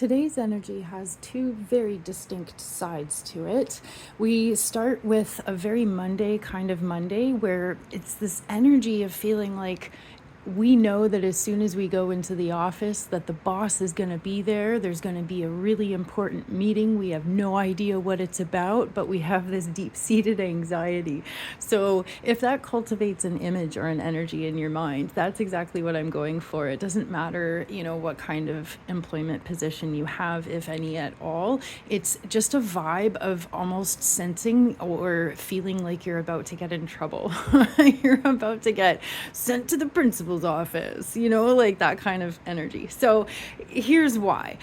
Today's energy has two very distinct sides to it. We start with a very Monday kind of Monday where it's this energy of feeling like we know that as soon as we go into the office that the boss is going to be there. There's going to be a really important meeting. We have no idea what it's about, but we have this deep-seated anxiety. So if that cultivates an image or an energy in your mind, that's exactly what I'm going for. It doesn't matter, what kind of employment position you have, if any at all. It's just a vibe of almost sensing or feeling like you're about to get in trouble. You're about to get sent to the principal's office, like that kind of energy. So here's why.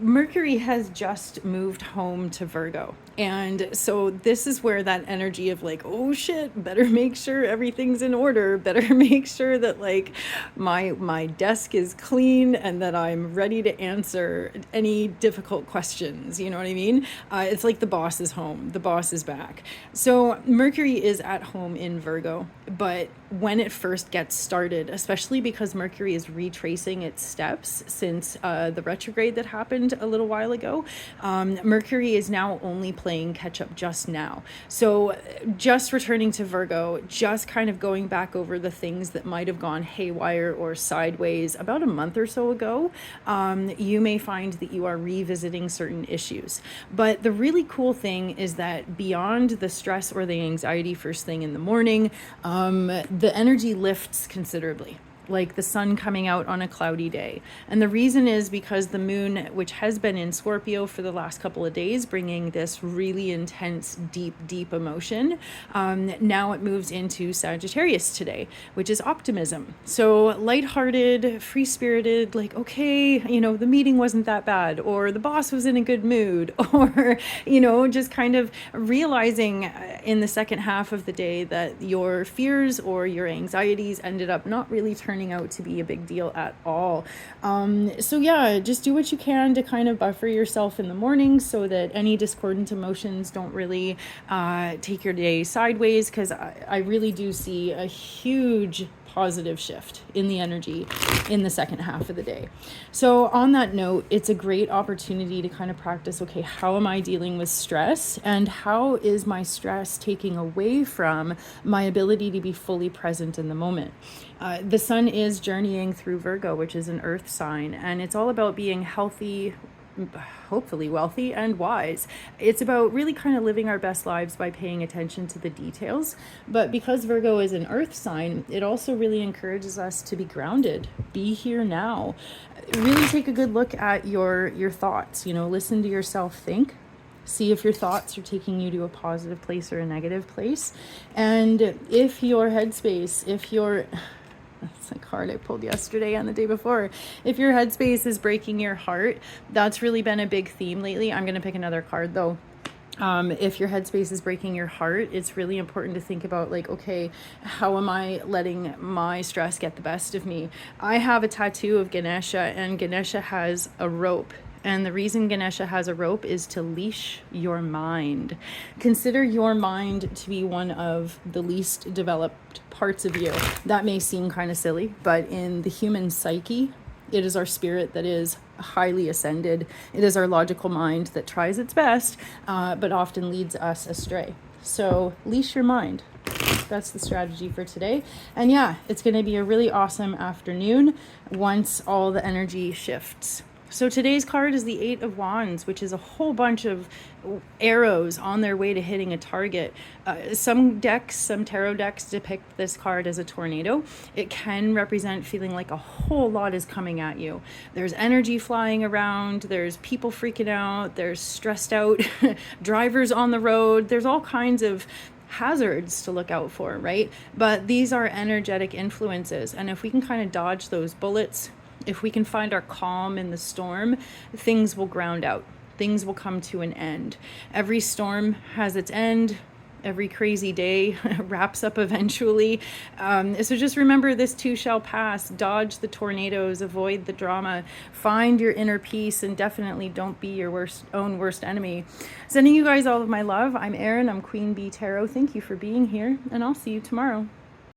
Mercury has just moved home to Virgo. And so this is where that energy of like, oh shit, better make sure everything's in order. Better make sure that like my desk is clean and that I'm ready to answer any difficult questions. You know what I mean? It's like the boss is home. The boss is back. So Mercury is at home in Virgo, but when it first gets started, especially because Mercury is retracing its steps since the retrograde that happened a little while ago, Mercury is now only playing catch up just now. So just returning to Virgo, just kind of going back over the things that might have gone haywire or sideways about a month or so ago, you may find that you are revisiting certain issues. But the really cool thing is that beyond the stress or the anxiety first thing in the morning, the energy lifts considerably, like the sun coming out on a cloudy day. And the reason is because the moon, which has been in Scorpio for the last couple of days, bringing this really intense, deep emotion, now it moves into Sagittarius today, which is optimism. So lighthearted, free-spirited, like, okay, the meeting wasn't that bad, or the boss was in a good mood, or, just kind of realizing in the second half of the day that your fears or your anxieties ended up not really turning out to be a big deal at all. So yeah, just do what you can to kind of buffer yourself in the morning so that any discordant emotions don't really take your day sideways, because I really do see a huge positive shift in the energy in the second half of the day. So on that note, it's a great opportunity to kind of practice, okay, how am I dealing with stress, and how is my stress taking away from my ability to be fully present in the moment? The sun is journeying through Virgo, which is an earth sign, and it's all about being healthy, hopefully wealthy, and wise. It's about really kind of living our best lives by paying attention to the details. But because Virgo is an earth sign, it also really encourages us to be grounded, be here now. Really take a good look at your thoughts, listen to yourself think. See if your thoughts are taking you to a positive place or a negative place. And if your headspace, that's a card I pulled yesterday and the day before. If your headspace is breaking your heart, that's really been a big theme lately. I'm going to pick another card though. If your headspace is breaking your heart, it's really important to think about like, okay, how am I letting my stress get the best of me? I have a tattoo of Ganesha, and Ganesha has a rope. And the reason Ganesha has a rope is to leash your mind. Consider your mind to be one of the least developed parts of you. That may seem kind of silly, but in the human psyche, it is our spirit that is highly ascended. It is our logical mind that tries its best, but often leads us astray. So leash your mind. That's the strategy for today. And yeah, it's going to be a really awesome afternoon once all the energy shifts. So today's card is the Eight of Wands, which is a whole bunch of arrows on their way to hitting a target. Some tarot decks depict this card as a tornado. It can represent feeling like a whole lot is coming at you. There's energy flying around. There's people freaking out. There's stressed out drivers on the road. There's all kinds of hazards to look out for, right? But these are energetic influences. And if we can kind of dodge those bullets, if we can find our calm in the storm, things will ground out. Things will come to an end. Every storm has its end. Every crazy day wraps up eventually. So just remember, this too shall pass. Dodge the tornadoes, avoid the drama, find your inner peace, and definitely don't be your own worst enemy. Sending you guys all of my love. I'm Erin. I'm Queen Bee Tarot. Thank you for being here, and I'll see you tomorrow.